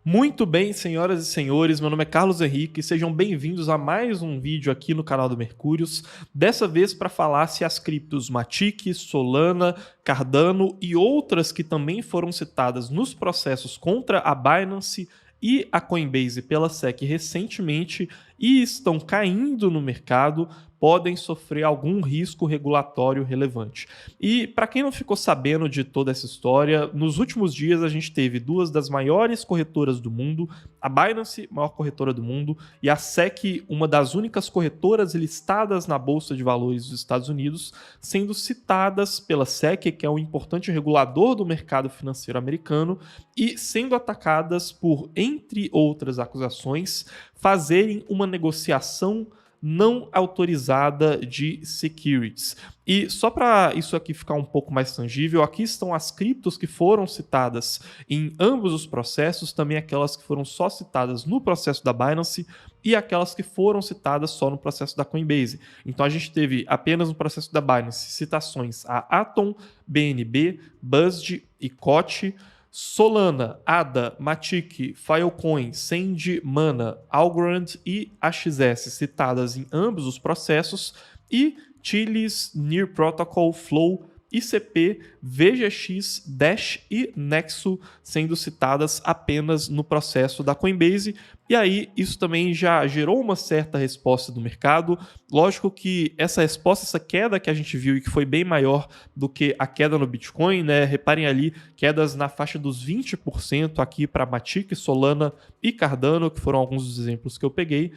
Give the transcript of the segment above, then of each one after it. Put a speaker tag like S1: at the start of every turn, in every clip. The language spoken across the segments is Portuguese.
S1: Muito bem, senhoras e senhores, meu nome é Carlos Henrique, sejam bem-vindos a mais um vídeo aqui no canal do Mercúrios, dessa vez para falar se as criptos Matic, Solana, Cardano e outras que também foram citadas nos processos contra a Binance e a Coinbase pela SEC recentemente e estão caindo no mercado, podem sofrer algum risco regulatório relevante. E para quem não ficou sabendo de toda essa história, nos últimos dias a gente teve duas das maiores corretoras do mundo, a Binance, maior corretora do mundo, e a SEC, uma das únicas corretoras listadas na Bolsa de Valores dos Estados Unidos, sendo citadas pela SEC, que é um importante regulador do mercado financeiro americano, e sendo atacadas por, entre outras acusações, fazerem uma negociação não autorizada de securities. E só para isso aqui ficar um pouco mais tangível, aqui estão as criptos que foram citadas em ambos os processos, também aquelas que foram só citadas no processo da Binance e aquelas que foram citadas só no processo da Coinbase. Então a gente teve apenas no processo da Binance citações a Atom, BNB, BUSD e COT, Solana, ADA, Matic, Filecoin, Sand, Mana, Algorand e AXS citadas em ambos os processos e Chilis, Near Protocol, Flow, ICP, VGX, Dash e Nexo sendo citadas apenas no processo da Coinbase. E aí isso também já gerou uma certa resposta do mercado. Lógico que essa resposta, essa queda que a gente viu e que foi bem maior do que a queda no Bitcoin, né? Reparem ali, quedas na faixa dos 20% aqui para Matic, Solana e Cardano, que foram alguns dos exemplos que eu peguei,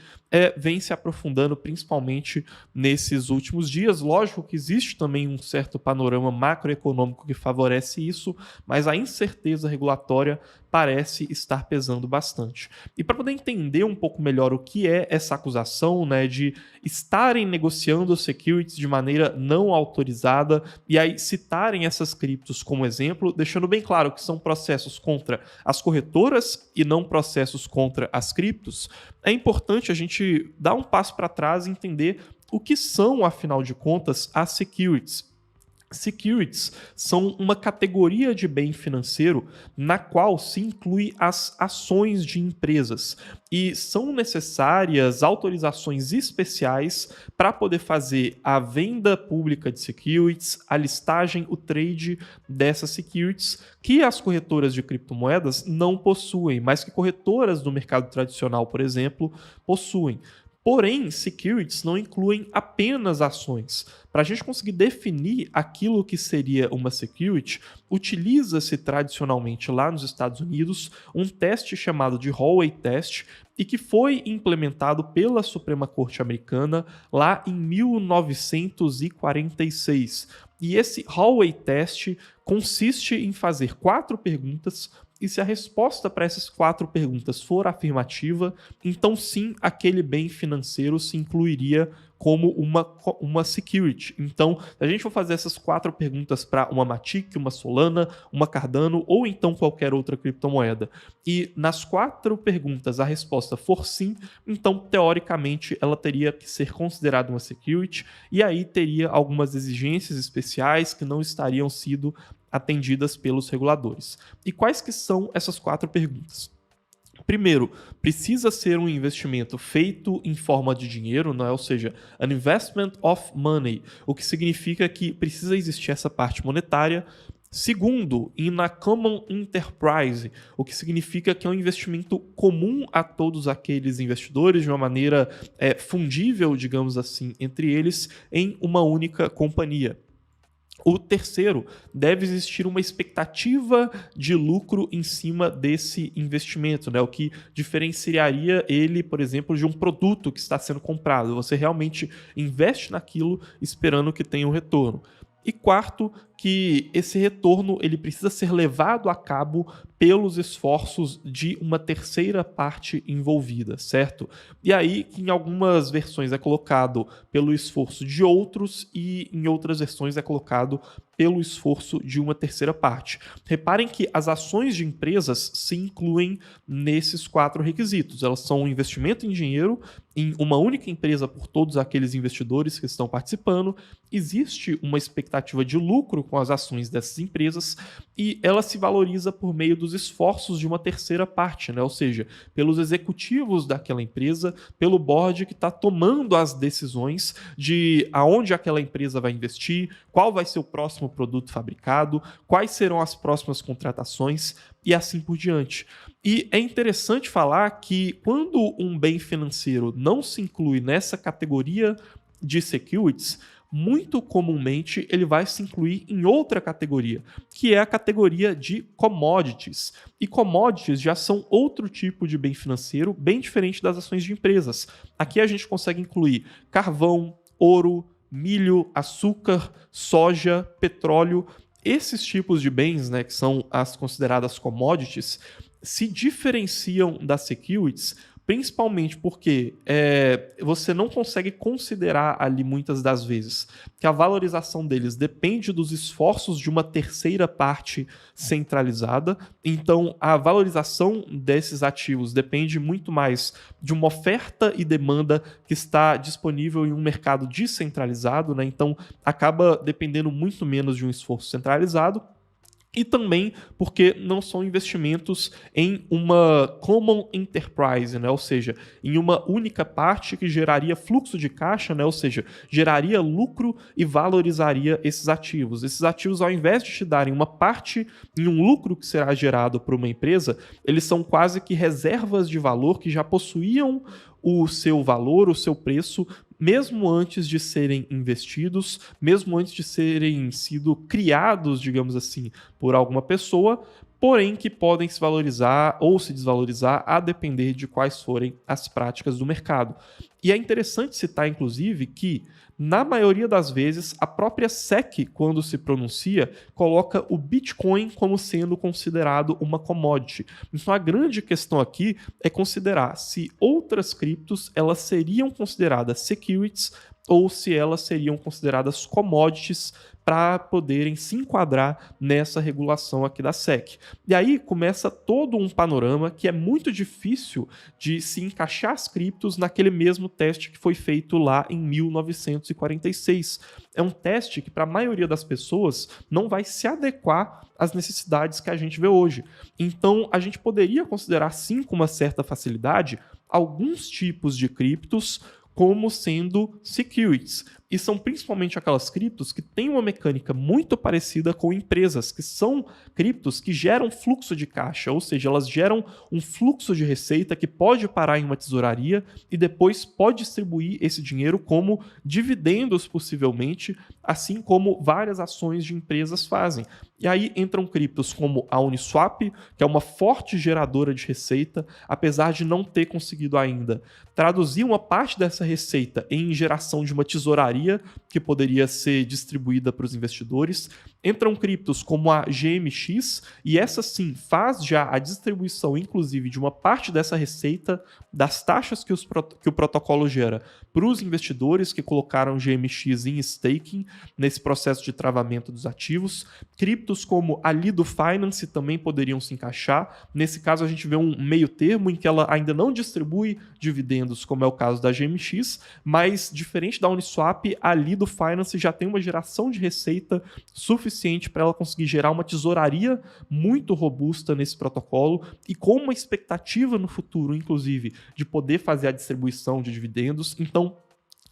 S1: vem se aprofundando principalmente nesses últimos dias. Lógico que existe também um certo panorama macroeconômico que favorece isso, mas a incerteza regulatória parece estar pesando bastante. E para poder entender um pouco melhor o que é essa acusação, né, de estarem negociando securities de maneira não autorizada e aí citarem essas criptos como exemplo, deixando bem claro que são processos contra as corretoras e não processos contra as criptos, é importante a gente dar um passo para trás e entender o que são, afinal de contas, as securities. Securities são uma categoria de bem financeiro na qual se inclui as ações de empresas e são necessárias autorizações especiais para poder fazer a venda pública de securities, a listagem, o trade dessas securities que as corretoras de criptomoedas não possuem, mas que corretoras do mercado tradicional, por exemplo, possuem. Porém, securities não incluem apenas ações. Para a gente conseguir definir aquilo que seria uma security, utiliza-se tradicionalmente lá nos Estados Unidos um teste chamado de Hallway Test e que foi implementado pela Suprema Corte Americana lá em 1946. E esse Hallway Test consiste em fazer 4 perguntas e se a resposta para essas 4 perguntas for afirmativa, então sim, aquele bem financeiro se incluiria como uma security. Então, se a gente for fazer essas 4 perguntas para uma Matic, uma Solana, uma Cardano ou então qualquer outra criptomoeda, e nas 4 perguntas a resposta for sim, então teoricamente ela teria que ser considerada uma security e aí teria algumas exigências especiais que não estariam sendo atendidas pelos reguladores. E quais que são essas 4 perguntas? Primeiro, precisa ser um investimento feito em forma de dinheiro, não é? Ou seja, an investment of money, o que significa que precisa existir essa parte monetária. Segundo, in a common enterprise, o que significa que é um investimento comum a todos aqueles investidores, de uma maneira fundível, digamos assim, entre eles, em uma única companhia. O terceiro, deve existir uma expectativa de lucro em cima desse investimento, né? O que diferenciaria ele, por exemplo, de um produto que está sendo comprado. Você realmente investe naquilo esperando que tenha um retorno. E quarto, que esse retorno ele precisa ser levado a cabo pelos esforços de uma terceira parte envolvida, certo? E aí, em algumas versões é colocado pelo esforço de outros e em outras versões é colocado pelo esforço de uma terceira parte. Reparem que as ações de empresas se incluem nesses 4 requisitos. Elas são um investimento em dinheiro em uma única empresa por todos aqueles investidores que estão participando. Existe uma expectativa de lucro com as ações dessas empresas e ela se valoriza por meio dos esforços de uma terceira parte, né? Ou seja, pelos executivos daquela empresa, pelo board que está tomando as decisões de aonde aquela empresa vai investir, qual vai ser o próximo produto fabricado, quais serão as próximas contratações e assim por diante. E é interessante falar que quando um bem financeiro não se inclui nessa categoria de securities, muito comumente ele vai se incluir em outra categoria, que é a categoria de commodities. E commodities já são outro tipo de bem financeiro, bem diferente das ações de empresas. Aqui a gente consegue incluir carvão, ouro, milho, açúcar, soja, petróleo. Esses tipos de bens, né, que são as consideradas commodities, se diferenciam das securities principalmente porque você não consegue considerar ali muitas das vezes que a valorização deles depende dos esforços de uma terceira parte centralizada. Então, a valorização desses ativos depende muito mais de uma oferta e demanda que está disponível em um mercado descentralizado, né? Então, acaba dependendo muito menos de um esforço centralizado. E também porque não são investimentos em uma common enterprise, né? Ou seja, em uma única parte que geraria fluxo de caixa, né? Ou seja, geraria lucro e valorizaria esses ativos. Esses ativos, ao invés de te darem uma parte em um lucro que será gerado por uma empresa, eles são quase que reservas de valor que já possuíam o seu valor, o seu preço, mesmo antes de serem investidos, mesmo antes de serem sido criados, digamos assim, por alguma pessoa, porém que podem se valorizar ou se desvalorizar a depender de quais forem as práticas do mercado. E é interessante citar, inclusive, que na maioria das vezes, a própria SEC, quando se pronuncia, coloca o Bitcoin como sendo considerado uma commodity. Então, a grande questão aqui é considerar se outras criptos elas seriam consideradas securities ou se elas seriam consideradas commodities para poderem se enquadrar nessa regulação aqui da SEC. E aí começa todo um panorama que é muito difícil de se encaixar as criptos naquele mesmo teste que foi feito lá em 1946. É um teste que, para a maioria das pessoas, não vai se adequar às necessidades que a gente vê hoje. Então, a gente poderia considerar, sim, com uma certa facilidade, alguns tipos de criptos como sendo securities. E são principalmente aquelas criptos que têm uma mecânica muito parecida com empresas, que são criptos que geram fluxo de caixa, ou seja, elas geram um fluxo de receita que pode parar em uma tesouraria e depois pode distribuir esse dinheiro como dividendos, possivelmente, assim como várias ações de empresas fazem. E aí entram criptos como a Uniswap, que é uma forte geradora de receita, apesar de não ter conseguido ainda traduzir uma parte dessa receita em geração de uma tesouraria que poderia ser distribuída para os investidores. Entram criptos como a GMX, e essa sim faz já a distribuição, inclusive, de uma parte dessa receita, das taxas que o protocolo gera para os investidores que colocaram GMX em staking nesse processo de travamento dos ativos. Criptos como a Lido Finance também poderiam se encaixar. Nesse caso, a gente vê um meio termo em que ela ainda não distribui dividendos, como é o caso da GMX, mas diferente da Uniswap, a Lido Finance já tem uma geração de receita suficiente para ela conseguir gerar uma tesouraria muito robusta nesse protocolo e com uma expectativa no futuro, inclusive, de poder fazer a distribuição de dividendos. Então,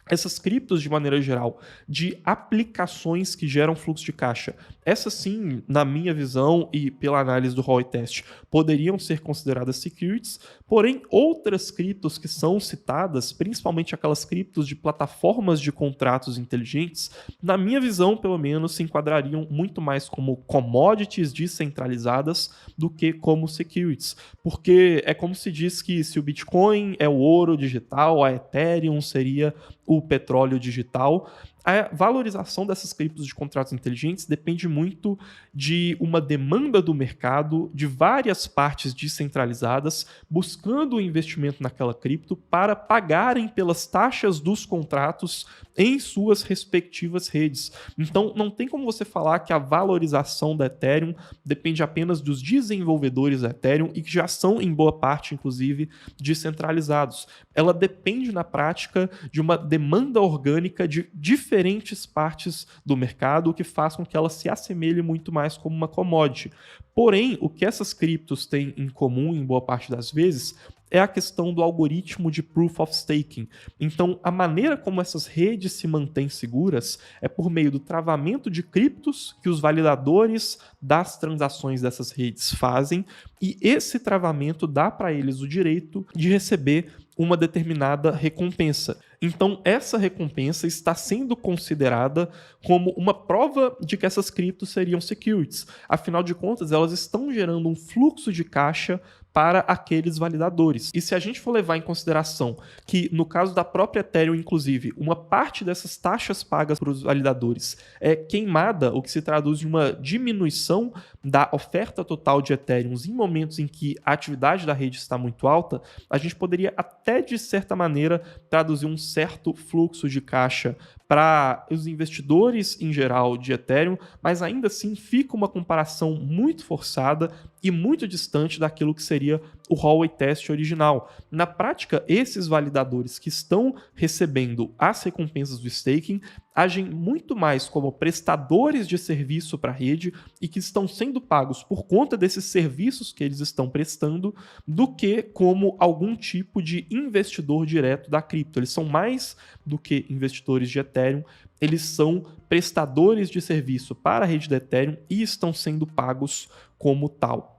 S1: essas criptos, de maneira geral, de aplicações que geram fluxo de caixa, essas sim, na minha visão e pela análise do ROI Test, poderiam ser consideradas securities, porém outras criptos que são citadas, principalmente aquelas criptos de plataformas de contratos inteligentes, na minha visão, pelo menos, se enquadrariam muito mais como commodities descentralizadas do que como securities, porque é como se diz que se o Bitcoin é o ouro digital, a Ethereum seria o petróleo digital, a valorização dessas criptos de contratos inteligentes depende muito de uma demanda do mercado, de várias partes descentralizadas, buscando o investimento naquela cripto para pagarem pelas taxas dos contratos em suas respectivas redes. Então, não tem como você falar que a valorização da Ethereum depende apenas dos desenvolvedores da Ethereum e que já são, em boa parte, inclusive, descentralizados. Ela depende, na prática, de uma demanda orgânica de diferentes partes do mercado, o que faz com que ela se assemelhe muito mais como uma commodity. Porém, o que essas criptos têm em comum, em boa parte das vezes, é a questão do algoritmo de Proof of Staking. Então, a maneira como essas redes se mantêm seguras é por meio do travamento de criptos que os validadores das transações dessas redes fazem, e esse travamento dá para eles o direito de receber uma determinada recompensa. Então, essa recompensa está sendo considerada como uma prova de que essas criptos seriam securities. Afinal de contas, elas estão gerando um fluxo de caixa para aqueles validadores. E se a gente for levar em consideração que, no caso da própria Ethereum, inclusive, uma parte dessas taxas pagas para os validadores é queimada, o que se traduz em uma diminuição da oferta total de Ethereum em momentos em que a atividade da rede está muito alta, a gente poderia até, de certa maneira, traduzir um certo fluxo de caixa para os investidores em geral de Ethereum, mas ainda assim fica uma comparação muito forçada e muito distante daquilo que seria o hallway test original. Na prática, esses validadores que estão recebendo as recompensas do staking agem muito mais como prestadores de serviço para a rede e que estão sendo pagos por conta desses serviços que eles estão prestando do que como algum tipo de investidor direto da cripto. Eles são mais do que investidores de Ethereum, eles são prestadores de serviço para a rede da Ethereum e estão sendo pagos como tal.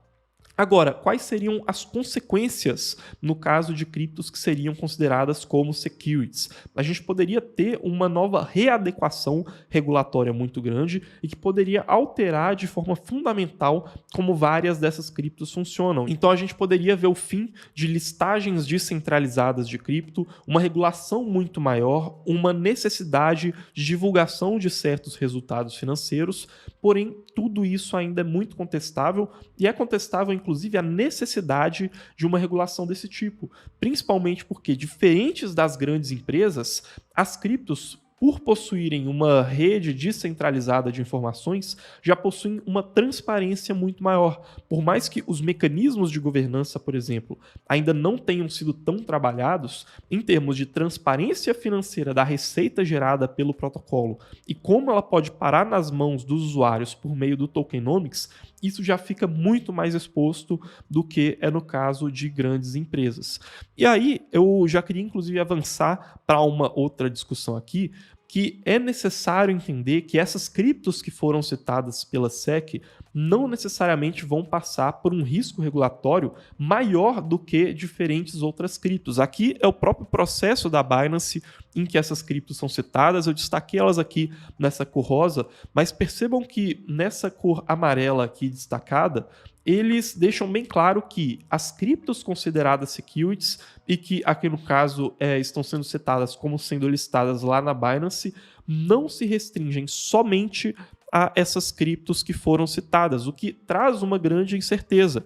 S1: Agora, quais seriam as consequências no caso de criptos que seriam consideradas como securities? A gente poderia ter uma nova readequação regulatória muito grande e que poderia alterar de forma fundamental como várias dessas criptos funcionam. Então a gente poderia ver o fim de listagens descentralizadas de cripto, uma regulação muito maior, uma necessidade de divulgação de certos resultados financeiros, porém tudo isso ainda é muito contestável e é contestável inclusive a necessidade de uma regulação desse tipo, principalmente porque, diferentes das grandes empresas, as criptos, por possuírem uma rede descentralizada de informações, já possuem uma transparência muito maior. Por mais que os mecanismos de governança, por exemplo, ainda não tenham sido tão trabalhados, em termos de transparência financeira da receita gerada pelo protocolo e como ela pode parar nas mãos dos usuários por meio do tokenomics, isso já fica muito mais exposto do que é no caso de grandes empresas. E aí, eu já queria inclusive avançar para uma outra discussão aqui, que é necessário entender que essas criptos que foram citadas pela SEC não necessariamente vão passar por um risco regulatório maior do que diferentes outras criptos. Aqui é o próprio processo da Binance em que essas criptos são citadas. Eu destaquei elas aqui nessa cor rosa, mas percebam que nessa cor amarela aqui destacada, eles deixam bem claro que as criptos consideradas securities e que aqui no caso estão sendo citadas como sendo listadas lá na Binance, não se restringem somente a essas criptos que foram citadas, o que traz uma grande incerteza.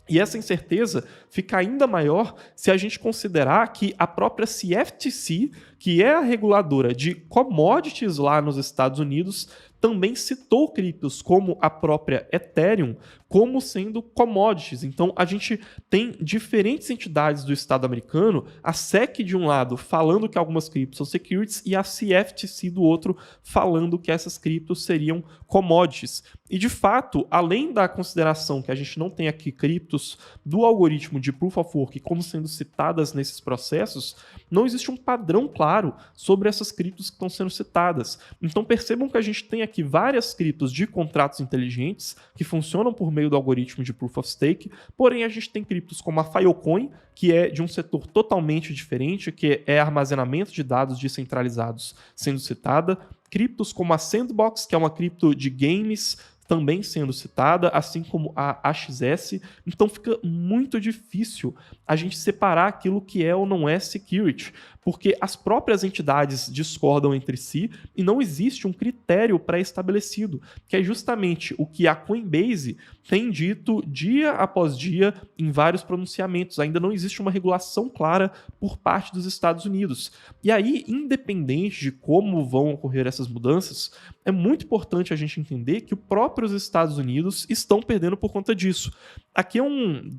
S1: E essa incerteza fica ainda maior se a gente considerar que a própria CFTC, que é a reguladora de commodities lá nos Estados Unidos, também citou criptos como a própria Ethereum como sendo commodities. Então a gente tem diferentes entidades do Estado americano, a SEC de um lado falando que algumas criptos são securities e a CFTC do outro falando que essas criptos seriam commodities. E de fato, além da consideração que a gente não tem aqui criptos do algoritmo de Proof of Work como sendo citadas nesses processos, não existe um padrão claro sobre essas criptos que estão sendo citadas. Então percebam que a gente tem aqui várias criptos de contratos inteligentes que funcionam por meio do algoritmo de Proof of Stake, porém a gente tem criptos como a Filecoin, que é de um setor totalmente diferente, que é armazenamento de dados descentralizados sendo citada, criptos como a Sandbox, que é uma cripto de games também sendo citada, assim como a AXS. Então fica muito difícil a gente separar aquilo que é ou não é security, porque as próprias entidades discordam entre si e não existe um critério pré-estabelecido, que é justamente o que a Coinbase tem dito dia após dia em vários pronunciamentos. Ainda não existe uma regulação clara por parte dos Estados Unidos. E aí, independente de como vão ocorrer essas mudanças, é muito importante a gente entender que os próprios Estados Unidos estão perdendo por conta disso. Aqui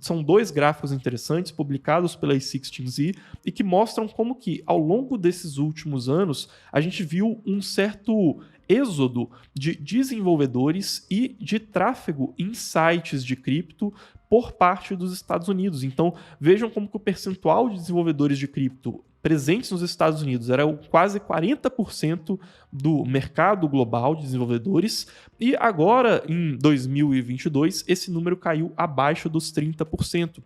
S1: são dois gráficos interessantes publicados pela A16Z e que mostram como que, ao longo desses últimos anos, a gente viu um certo êxodo de desenvolvedores e de tráfego em sites de cripto por parte dos Estados Unidos. Então, vejam como que o percentual de desenvolvedores de cripto presentes nos Estados Unidos era quase 40% do mercado global de desenvolvedores, e agora, em 2022, esse número caiu abaixo dos 30%.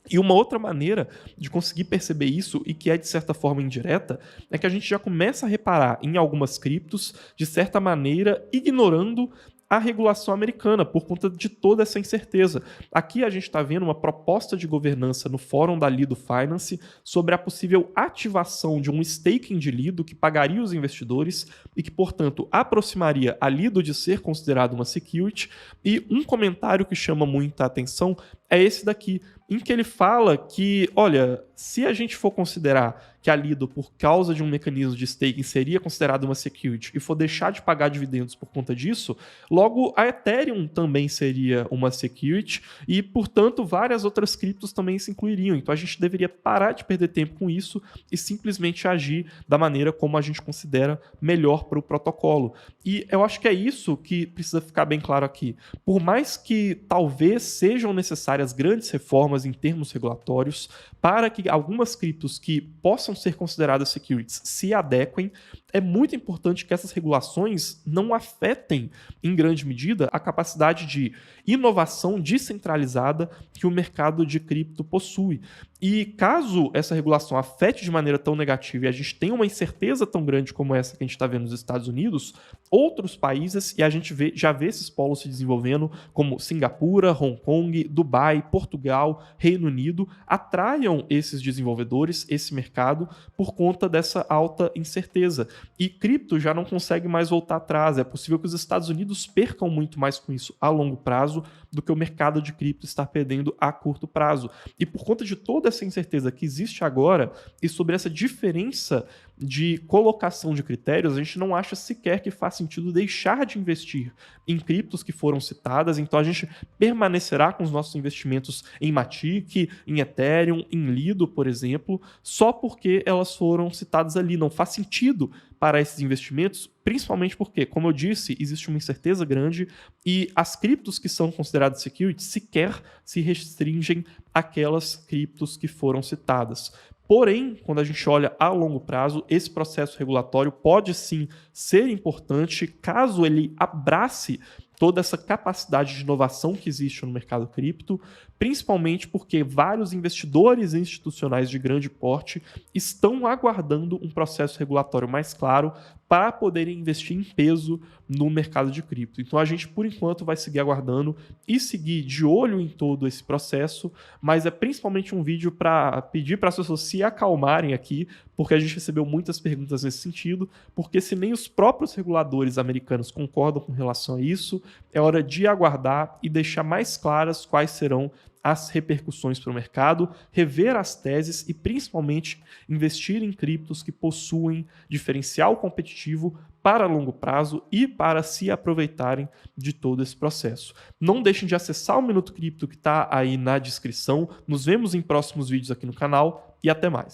S1: E uma outra maneira de conseguir perceber isso, e que é de certa forma indireta, é que a gente já começa a reparar em algumas criptos, de certa maneira, ignorando a regulação americana, por conta de toda essa incerteza. Aqui a gente está vendo uma proposta de governança no fórum da Lido Finance sobre a possível ativação de um staking de Lido que pagaria os investidores e que, portanto, aproximaria a Lido de ser considerado uma security. E um comentário que chama muita atenção é esse daqui, em que ele fala que, olha, se a gente for considerar que a Lido, por causa de um mecanismo de staking, seria considerada uma security e for deixar de pagar dividendos por conta disso, logo a Ethereum também seria uma security e, portanto, várias outras criptos também se incluiriam. Então a gente deveria parar de perder tempo com isso e simplesmente agir da maneira como a gente considera melhor para o protocolo. E eu acho que é isso que precisa ficar bem claro aqui. Por mais que talvez sejam necessárias grandes reformas em termos regulatórios para que algumas criptos que possam ser consideradas securities se adequem, é muito importante que essas regulações não afetem, em grande medida, a capacidade de inovação descentralizada que o mercado de cripto possui. E caso essa regulação afete de maneira tão negativa e a gente tenha uma incerteza tão grande como essa que a gente está vendo nos Estados Unidos, outros países, e a gente já vê esses polos se desenvolvendo, como Singapura, Hong Kong, Dubai, Portugal, Reino Unido, atraiam esses desenvolvedores, esse mercado, por conta dessa alta incerteza. E cripto já não consegue mais voltar atrás. É possível que os Estados Unidos percam muito mais com isso a longo prazo do que o mercado de cripto está perdendo a curto prazo. E por conta de toda essa incerteza que existe agora e sobre essa diferença de colocação de critérios, a gente não acha sequer que faz sentido deixar de investir em criptos que foram citadas. Então a gente permanecerá com os nossos investimentos em Matic, em Ethereum, em Lido, por exemplo, só porque elas foram citadas ali. Não faz sentido para esses investimentos, principalmente porque, como eu disse, existe uma incerteza grande e as criptos que são consideradas securities sequer se restringem àquelas criptos que foram citadas. Porém, quando a gente olha a longo prazo, esse processo regulatório pode sim ser importante caso ele abrace toda essa capacidade de inovação que existe no mercado cripto, principalmente porque vários investidores institucionais de grande porte estão aguardando um processo regulatório mais claro para poderem investir em peso no mercado de cripto. Então a gente, por enquanto, vai seguir aguardando e seguir de olho em todo esse processo, mas é principalmente um vídeo para pedir para as pessoas se acalmarem aqui, porque a gente recebeu muitas perguntas nesse sentido, porque se nem os próprios reguladores americanos concordam com relação a isso, é hora de aguardar e deixar mais claras quais serão as repercussões para o mercado, rever as teses e, principalmente, investir em criptos que possuem diferencial competitivo para longo prazo e para se aproveitarem de todo esse processo. Não deixem de acessar o Minuto Cripto que está aí na descrição. Nos vemos em próximos vídeos aqui no canal e até mais.